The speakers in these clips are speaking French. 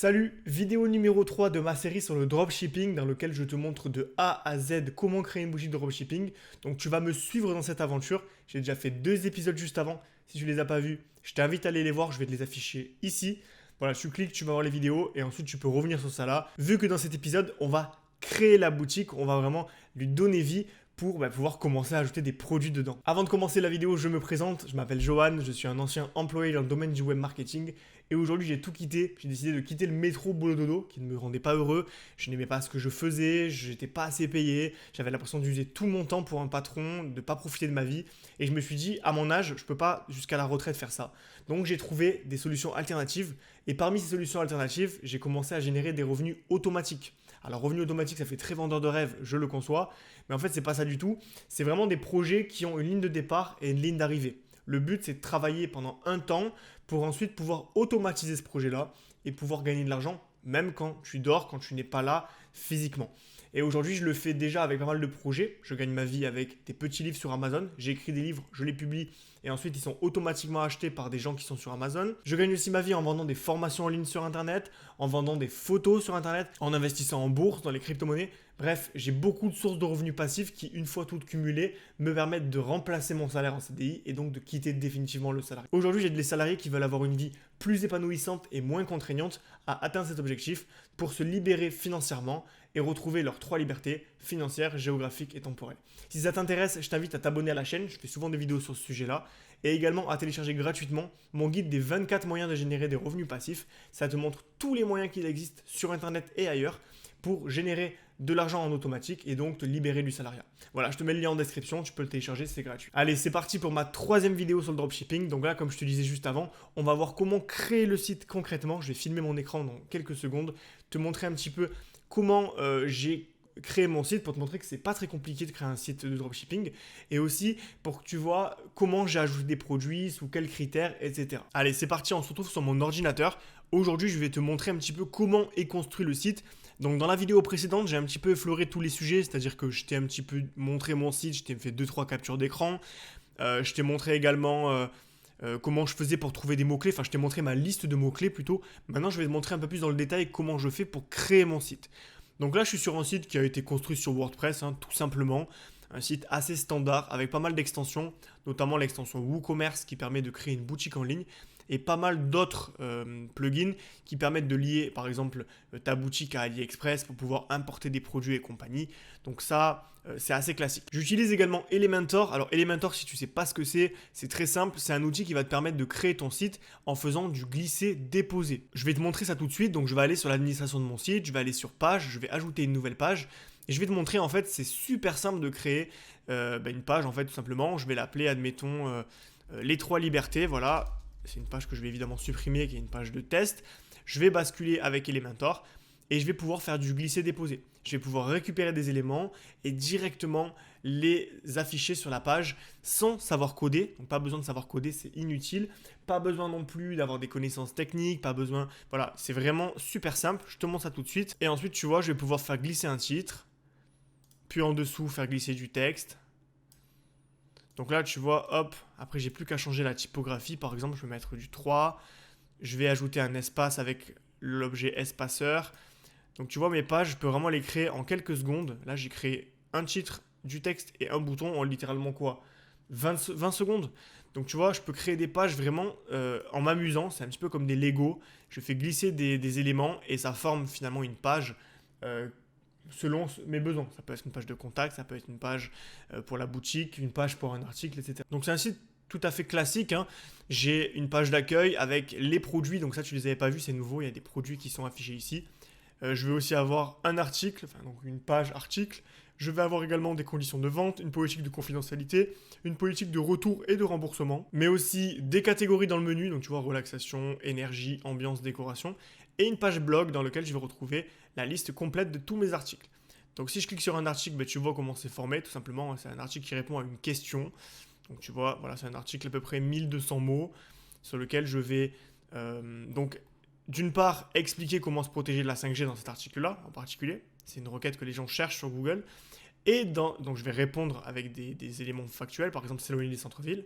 Salut, vidéo numéro 3 de ma série sur le dropshipping dans lequel je te montre de A à Z comment créer une boutique de dropshipping. Donc tu vas me suivre dans cette aventure. J'ai déjà fait 2 épisodes juste avant. Si tu les as pas vus, je t'invite à aller les voir, je vais te les afficher ici. Voilà, tu cliques, tu vas voir les vidéos et ensuite tu peux revenir sur ça là. Vu que dans cet épisode, on va créer la boutique, on va vraiment lui donner vie pour pouvoir commencer à ajouter des produits dedans. Avant de commencer la vidéo, je me présente, je m'appelle Johan, je suis un ancien employé dans le domaine du web marketing et aujourd'hui j'ai tout quitté, j'ai décidé de quitter le métro boulot dodo qui ne me rendait pas heureux, je n'aimais pas ce que je faisais, je n'étais pas assez payé, j'avais l'impression d'user tout mon temps pour un patron, de ne pas profiter de ma vie et je me suis dit à mon âge, je ne peux pas jusqu'à la retraite faire ça. Donc j'ai trouvé des solutions alternatives et parmi ces solutions alternatives, j'ai commencé à générer des revenus automatiques. Alors revenu automatique, ça fait très vendeur de rêve, je le conçois, mais en fait c'est pas ça du tout. C'est vraiment des projets qui ont une ligne de départ et une ligne d'arrivée. Le but c'est de travailler pendant un temps pour ensuite pouvoir automatiser ce projet-là et pouvoir gagner de l'argent même quand tu dors, quand tu n'es pas là physiquement. Et aujourd'hui, je le fais déjà avec pas mal de projets. Je gagne ma vie avec des petits livres sur Amazon. J'écris des livres, je les publie et ensuite ils sont automatiquement achetés par des gens qui sont sur Amazon. Je gagne aussi ma vie en vendant des formations en ligne sur Internet, en vendant des photos sur Internet, en investissant en bourse, dans les crypto-monnaies. Bref, j'ai beaucoup de sources de revenus passifs qui, une fois toutes cumulées, me permettent de remplacer mon salaire en CDI et donc de quitter définitivement le salarié. Aujourd'hui, j'ai des salariés qui veulent avoir une vie plus épanouissante et moins contraignante à atteindre cet objectif pour se libérer financièrement et retrouver leurs 3 libertés financières, géographiques et temporelles. Si ça t'intéresse, je t'invite à t'abonner à la chaîne, je fais souvent des vidéos sur ce sujet-là, et également à télécharger gratuitement mon guide des 24 moyens de générer des revenus passifs. Ça te montre tous les moyens qu'il existe sur Internet et ailleurs pour générer de l'argent en automatique et donc te libérer du salariat. Voilà, je te mets le lien en description, tu peux le télécharger, c'est gratuit. Allez, c'est parti pour ma 3e vidéo sur le dropshipping. Donc là, comme je te disais juste avant, on va voir comment créer le site concrètement. Je vais filmer mon écran dans quelques secondes, te montrer un petit peu comment j'ai créé mon site pour te montrer que c'est pas très compliqué de créer un site de dropshipping et aussi pour que tu vois comment j'ai ajouté des produits, sous quels critères, etc. Allez, c'est parti, on se retrouve sur mon ordinateur. Aujourd'hui, je vais te montrer un petit peu comment est construit le site. Donc dans la vidéo précédente, j'ai un petit peu effleuré tous les sujets, c'est-à-dire que je t'ai un petit peu montré mon site, je t'ai fait 2-3 captures d'écran, je t'ai montré également comment je faisais pour trouver des mots-clés, enfin je t'ai montré ma liste de mots-clés plutôt. Maintenant je vais te montrer un peu plus dans le détail comment je fais pour créer mon site. Donc là je suis sur un site qui a été construit sur WordPress, tout simplement. Un site assez standard avec pas mal d'extensions, notamment l'extension WooCommerce qui permet de créer une boutique en ligne et pas mal d'autres plugins qui permettent de lier par exemple ta boutique à AliExpress pour pouvoir importer des produits et compagnie. Donc ça, c'est assez classique. J'utilise également Elementor. Alors Elementor, si tu sais pas ce que c'est très simple. C'est un outil qui va te permettre de créer ton site en faisant du glisser-déposer. Je vais te montrer ça tout de suite. Donc je vais aller sur l'administration de mon site, je vais aller sur page, je vais ajouter une nouvelle page. Et je vais te montrer, en fait, c'est super simple de créer une page, en fait, tout simplement. Je vais l'appeler, admettons, les 3 libertés, voilà. C'est une page que je vais évidemment supprimer, qui est une page de test. Je vais basculer avec Elementor et je vais pouvoir faire du glisser-déposer. Je vais pouvoir récupérer des éléments et directement les afficher sur la page sans savoir coder. Donc pas besoin de savoir coder, c'est inutile. Pas besoin non plus d'avoir des connaissances techniques, pas besoin... Voilà, c'est vraiment super simple. Je te montre ça tout de suite. Et ensuite, tu vois, je vais pouvoir faire glisser un titre. Puis en dessous, faire glisser du texte. Donc là, tu vois, hop, après, j'ai plus qu'à changer la typographie. Par exemple, je vais mettre du 3. Je vais ajouter un espace avec l'objet espaceur. Donc tu vois, mes pages, je peux vraiment les créer en quelques secondes. Là, j'ai créé un titre, du texte et un bouton en littéralement quoi 20 secondes. Donc tu vois, je peux créer des pages vraiment en m'amusant. C'est un petit peu comme des Lego. Je fais glisser des éléments et ça forme finalement une page selon mes besoins. Ça peut être une page de contact, ça peut être une page pour la boutique, une page pour un article, etc. Donc c'est un site tout à fait classique. J'ai une page d'accueil avec les produits, donc ça tu les avais pas vus, c'est nouveau, il y a des produits qui sont affichés ici. Je vais aussi avoir un article, donc une page article. Je vais avoir également des conditions de vente, une politique de confidentialité, une politique de retour et de remboursement, mais aussi des catégories dans le menu, donc tu vois, relaxation, énergie, ambiance, décoration, et une page blog dans laquelle je vais retrouver la liste complète de tous mes articles. Donc si je clique sur un article, tu vois comment c'est formé, tout simplement, c'est un article qui répond à une question. Donc tu vois, voilà, c'est un article à peu près 1200 mots, sur lequel je vais donc d'une part expliquer comment se protéger de la 5G dans cet article-là, en particulier. C'est une requête que les gens cherchent sur Google. Et donc je vais répondre avec des éléments factuels, par exemple s'éloigner des centres-villes.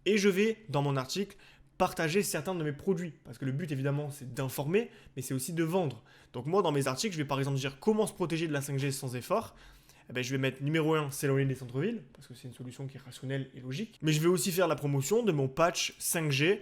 Et je vais, dans mon article, partager certains de mes produits. Parce que le but, évidemment, c'est d'informer, mais c'est aussi de vendre. Donc moi, dans mes articles, je vais par exemple dire comment se protéger de la 5G sans effort. Eh ben, je vais mettre numéro 1, s'éloigner des centres-villes, parce que c'est une solution qui est rationnelle et logique. Mais je vais aussi faire la promotion de mon patch 5G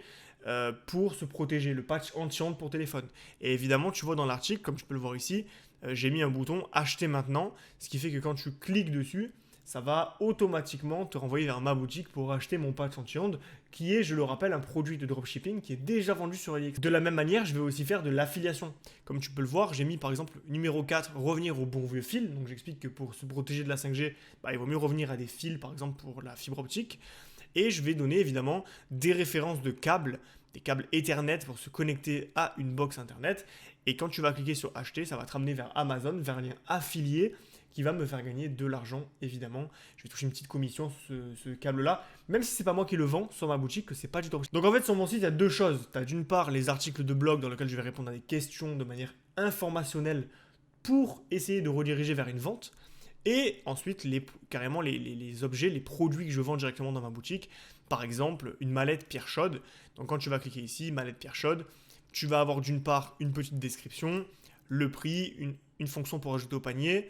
pour se protéger, le patch anti-ondes pour téléphone. Et évidemment, tu vois dans l'article, comme tu peux le voir ici, j'ai mis un bouton acheter maintenant, ce qui fait que quand tu cliques dessus, ça va automatiquement te renvoyer vers ma boutique pour acheter mon patch anti-ondes, qui est, je le rappelle, un produit de dropshipping qui est déjà vendu sur AliExpress. De la même manière, je vais aussi faire de l'affiliation. Comme tu peux le voir, j'ai mis par exemple numéro 4, revenir au bon vieux fil. Donc j'explique que pour se protéger de la 5G, il vaut mieux revenir à des fils, par exemple pour la fibre optique. Et je vais donner évidemment des références de câbles, des câbles Ethernet pour se connecter à une box internet. Et quand tu vas cliquer sur acheter, ça va te ramener vers Amazon, vers un lien affilié qui va me faire gagner de l'argent, évidemment. Je vais toucher une petite commission sur ce câble-là, même si c'est pas moi qui le vends sur ma boutique, que c'est pas du dropshipping. Donc en fait, sur mon site, il y a deux choses. Tu as d'une part les articles de blog dans lesquels je vais répondre à des questions de manière informationnelle pour essayer de rediriger vers une vente. Et ensuite, carrément les objets, les produits que je vends directement dans ma boutique. Par exemple, une mallette pierre chaude. Donc quand tu vas cliquer ici, mallette pierre chaude, tu vas avoir d'une part une petite description, le prix, une fonction pour ajouter au panier,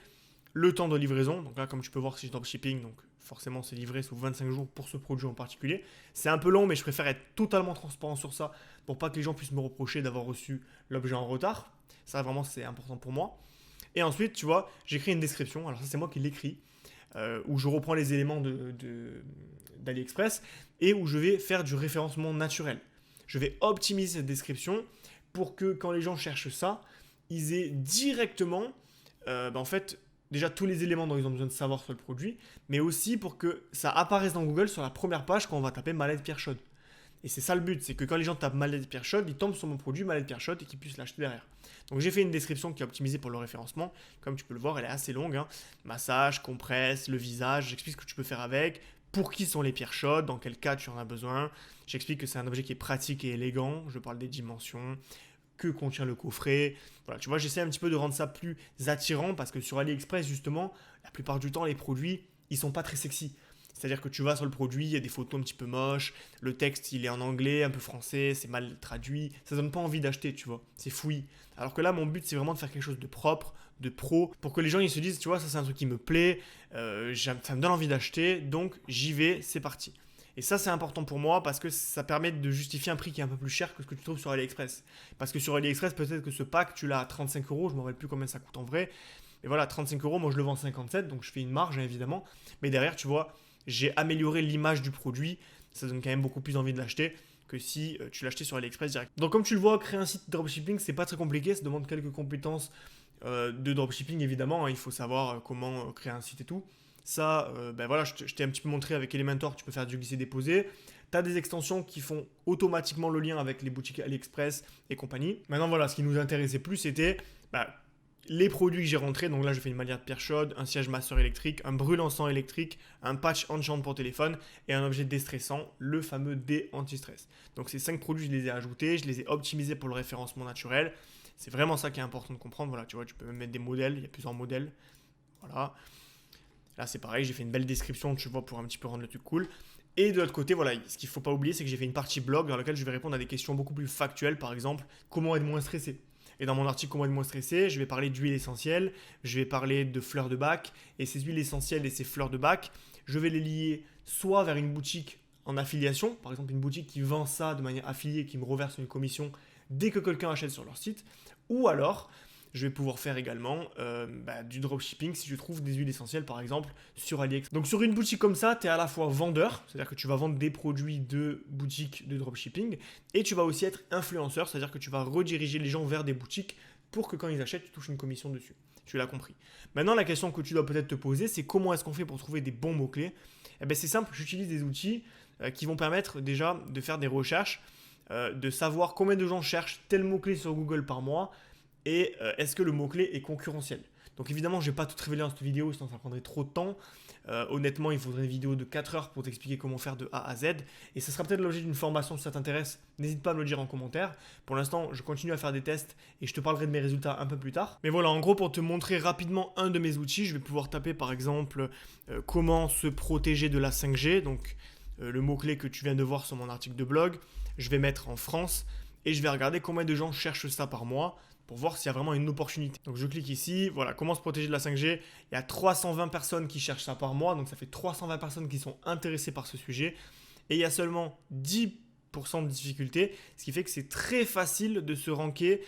le temps de livraison. Donc là, comme tu peux voir, c'est dropshipping, donc forcément c'est livré sous 25 jours pour ce produit en particulier. C'est un peu long, mais je préfère être totalement transparent sur ça pour pas que les gens puissent me reprocher d'avoir reçu l'objet en retard. Ça, vraiment, c'est important pour moi. Et ensuite, tu vois, j'écris une description. Alors ça, c'est moi qui l'écris, où je reprends les éléments d'AliExpress et où je vais faire du référencement naturel. Je vais optimiser cette description pour que quand les gens cherchent ça, ils aient directement, en fait, déjà tous les éléments dont ils ont besoin de savoir sur le produit, mais aussi pour que ça apparaisse dans Google sur la première page quand on va taper mallette pierre chaude. Et c'est ça le but, c'est que quand les gens tapent mallette pierre chaude, ils tombent sur mon produit mallette pierre chaude et qu'ils puissent l'acheter derrière. Donc j'ai fait une description qui est optimisée pour le référencement. Comme tu peux le voir, elle est assez longue. Massage, compresse, le visage, j'explique ce que tu peux faire avec, pour qui sont les pierres chaudes, dans quel cas tu en as besoin. J'explique que c'est un objet qui est pratique et élégant, je parle des dimensions, que contient le coffret. Voilà, tu vois, j'essaie un petit peu de rendre ça plus attirant parce que sur AliExpress, justement, la plupart du temps, les produits, ils sont pas très sexy. C'est-à-dire que tu vas sur le produit, il y a des photos un petit peu moches, le texte il est en anglais, un peu français, c'est mal traduit, ça donne pas envie d'acheter, tu vois, c'est fouillis. Alors que là, mon but c'est vraiment de faire quelque chose de propre, de pro, pour que les gens ils se disent, tu vois, ça c'est un truc qui me plaît, ça me donne envie d'acheter, donc j'y vais, c'est parti. Et ça c'est important pour moi parce que ça permet de justifier un prix qui est un peu plus cher que ce que tu trouves sur AliExpress. Parce que sur AliExpress, peut-être que ce pack, tu l'as à 35 €, je ne me rappelle plus combien ça coûte en vrai, mais voilà, 35 €, moi je le vends 57, donc je fais une marge évidemment, mais derrière, tu vois, j'ai amélioré l'image du produit, ça donne quand même beaucoup plus envie de l'acheter que si tu l'achetais sur AliExpress direct. Donc comme tu le vois, créer un site dropshipping, c'est pas très compliqué, ça demande quelques compétences de dropshipping évidemment, il faut savoir comment créer un site et tout. Ça, voilà, je t'ai un petit peu montré avec Elementor, tu peux faire du glisser-déposer. Tu as des extensions qui font automatiquement le lien avec les boutiques AliExpress et compagnie. Maintenant voilà, ce qui nous intéressait plus, c'était les produits que j'ai rentrés. Donc là, j'ai fait une mallette pierre chaude, un siège masseur électrique, un brûle-encens électrique, un patch anti-ondes pour téléphone et un objet déstressant, le fameux dé anti-stress. Donc ces 5 produits, je les ai ajoutés, je les ai optimisés pour le référencement naturel. C'est vraiment ça qui est important de comprendre. Voilà, tu vois, tu peux même mettre des modèles, il y a plusieurs modèles. Voilà. Là, c'est pareil, j'ai fait une belle description, tu vois, pour un petit peu rendre le truc cool. Et de l'autre côté, voilà, ce qu'il ne faut pas oublier, c'est que j'ai fait une partie blog dans laquelle je vais répondre à des questions beaucoup plus factuelles. Par exemple, comment être moins stressé. Et dans mon article Comment être moins stressé, je vais parler d'huile essentielle, je vais parler de fleurs de bac. Et ces huiles essentielles et ces fleurs de bac, je vais les lier soit vers une boutique en affiliation, par exemple une boutique qui vend ça de manière affiliée et qui me reverse une commission dès que quelqu'un achète sur leur site, ou alors je vais pouvoir faire également du dropshipping si je trouve des huiles essentielles par exemple sur AliExpress. Donc sur une boutique comme ça, tu es à la fois vendeur, c'est-à-dire que tu vas vendre des produits de boutiques de dropshipping, et tu vas aussi être influenceur, c'est-à-dire que tu vas rediriger les gens vers des boutiques pour que quand ils achètent, tu touches une commission dessus. Tu l'as compris. Maintenant, la question que tu dois peut-être te poser, c'est comment est-ce qu'on fait pour trouver des bons mots-clés ? C'est simple, j'utilise des outils qui vont permettre déjà de faire des recherches, de savoir combien de gens cherchent tel mot-clé sur Google par mois, et est-ce que le mot-clé est concurrentiel. Donc évidemment, je ne vais pas tout révéler dans cette vidéo, sinon ça prendrait trop de temps. Honnêtement, il faudrait une vidéo de 4 heures pour t'expliquer comment faire de A à Z. Et ce sera peut-être l'objet d'une formation si ça t'intéresse. N'hésite pas à me le dire en commentaire. Pour l'instant, je continue à faire des tests et je te parlerai de mes résultats un peu plus tard. Mais voilà, en gros, pour te montrer rapidement un de mes outils, je vais pouvoir taper par exemple comment se protéger de la 5G. Donc le mot-clé que tu viens de voir sur mon article de blog. je vais mettre en France et je vais regarder combien de gens cherchent ça par mois pour voir s'il y a vraiment une opportunité. Donc je clique ici, voilà, comment se protéger de la 5G. Il y a 320 personnes qui cherchent ça par mois, donc ça fait 320 personnes qui sont intéressées par ce sujet. Et il y a seulement 10% de difficulté, ce qui fait que c'est très facile de se ranker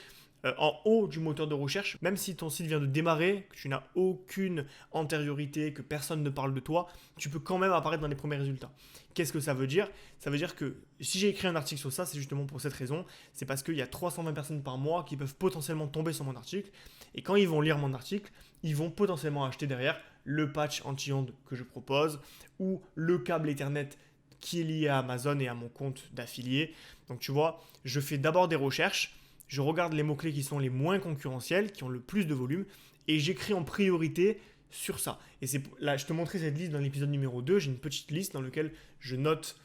en haut du moteur de recherche, même si ton site vient de démarrer, que tu n'as aucune antériorité, que personne ne parle de toi, tu peux quand même apparaître dans les premiers résultats. Qu'est-ce que ça veut dire? Ça veut dire que si j'ai écrit un article sur ça, c'est justement pour cette raison, c'est parce qu'il y a 320 personnes par mois qui peuvent potentiellement tomber sur mon article, et quand ils vont lire mon article, ils vont potentiellement acheter derrière le patch anti-ondes que je propose, ou le câble Ethernet qui est lié à Amazon et à mon compte d'affilié. Donc tu vois, je fais d'abord des recherches, je regarde les mots-clés qui sont les moins concurrentiels, qui ont le plus de volume, et j'écris en priorité sur ça. Et c'est là, je te montrais cette liste dans l'épisode numéro 2, j'ai une petite liste dans laquelle je note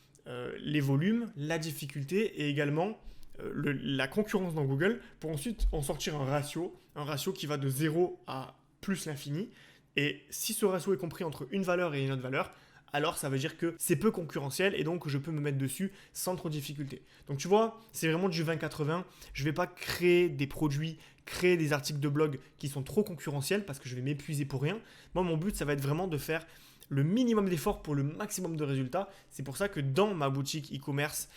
les volumes, la difficulté et également la concurrence dans Google pour ensuite en sortir un ratio qui va de 0 à plus l'infini. Et si ce ratio est compris entre une valeur et une autre valeur, alors ça veut dire que c'est peu concurrentiel et donc je peux me mettre dessus sans trop de difficulté. Donc tu vois, c'est vraiment du 20-80. Je ne vais pas créer des produits, créer des articles de blog qui sont trop concurrentiels parce que je vais m'épuiser pour rien. Moi, mon but, ça va être vraiment de faire le minimum d'efforts pour le maximum de résultats. C'est pour ça que dans ma boutique e-commerce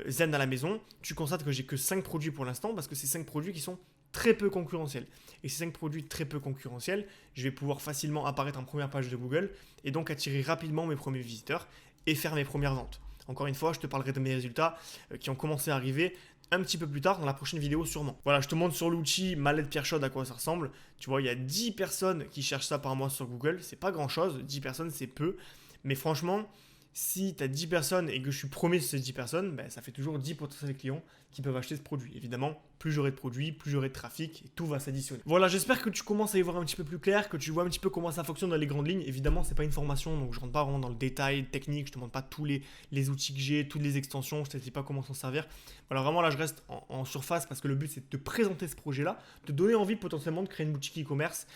Zen à la maison, tu constates que j'ai que 5 produits pour l'instant parce que c'est 5 produits qui sont très peu concurrentiels. Et ces 5 produits très peu concurrentiels, je vais pouvoir facilement apparaître en première page de Google et donc attirer rapidement mes premiers visiteurs et faire mes premières ventes. Encore une fois, je te parlerai de mes résultats qui ont commencé à arriver un petit peu plus tard dans la prochaine vidéo sûrement. Voilà, je te montre sur l'outil mallette pierre chaude à quoi ça ressemble. Tu vois, il y a 10 personnes qui cherchent ça par mois sur Google. C'est pas grand chose, 10 personnes c'est peu. Mais franchement, si tu as 10 personnes et que je suis premier sur ces 10 personnes, ben, ça fait toujours 10 potentiels clients qui peuvent acheter ce produit. Évidemment, plus j'aurai de produits, plus j'aurai de trafic et tout va s'additionner. Voilà, j'espère que tu commences à y voir un petit peu plus clair, que tu vois un petit peu comment ça fonctionne dans les grandes lignes. Évidemment, c'est pas une formation, donc je rentre pas vraiment dans le détail technique, je te montre pas tous les outils que j'ai, toutes les extensions, je te dis pas comment s'en servir. Voilà, vraiment là, je reste en surface parce que le but c'est de te présenter ce projet-là, de te donner envie potentiellement de créer une boutique e-commerce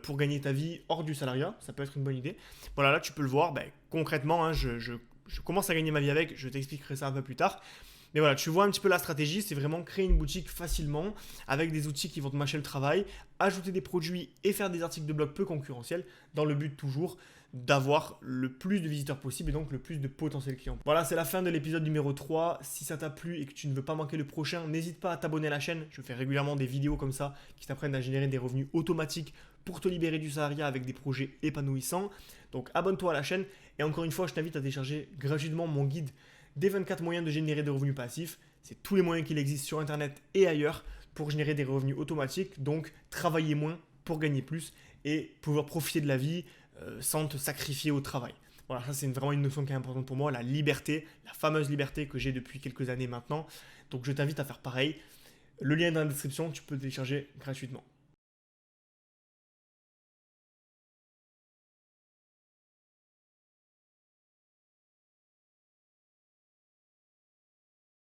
pour gagner ta vie hors du salariat. Ça peut être une bonne idée. Voilà, là, tu peux le voir, ben, concrètement, hein, je commence à gagner ma vie avec, je t'expliquerai ça un peu plus tard. Mais voilà, tu vois un petit peu la stratégie, c'est vraiment créer une boutique facilement avec des outils qui vont te mâcher le travail, ajouter des produits et faire des articles de blog peu concurrentiels dans le but toujours d'avoir le plus de visiteurs possible et donc le plus de potentiels clients. Voilà, c'est la fin de l'épisode numéro 3. Si ça t'a plu et que tu ne veux pas manquer le prochain, n'hésite pas à t'abonner à la chaîne. Je fais régulièrement des vidéos comme ça qui t'apprennent à générer des revenus automatiques pour te libérer du salariat avec des projets épanouissants. Donc abonne-toi à la chaîne et encore une fois, je t'invite à télécharger gratuitement mon guide des 24 moyens de générer des revenus passifs. C'est tous les moyens qu'il existe sur Internet et ailleurs pour générer des revenus automatiques, donc travailler moins pour gagner plus et pouvoir profiter de la vie sans te sacrifier au travail. Voilà, ça c'est vraiment une notion qui est importante pour moi, la liberté, la fameuse liberté que j'ai depuis quelques années maintenant. Donc je t'invite à faire pareil. Le lien est dans la description, tu peux le télécharger gratuitement.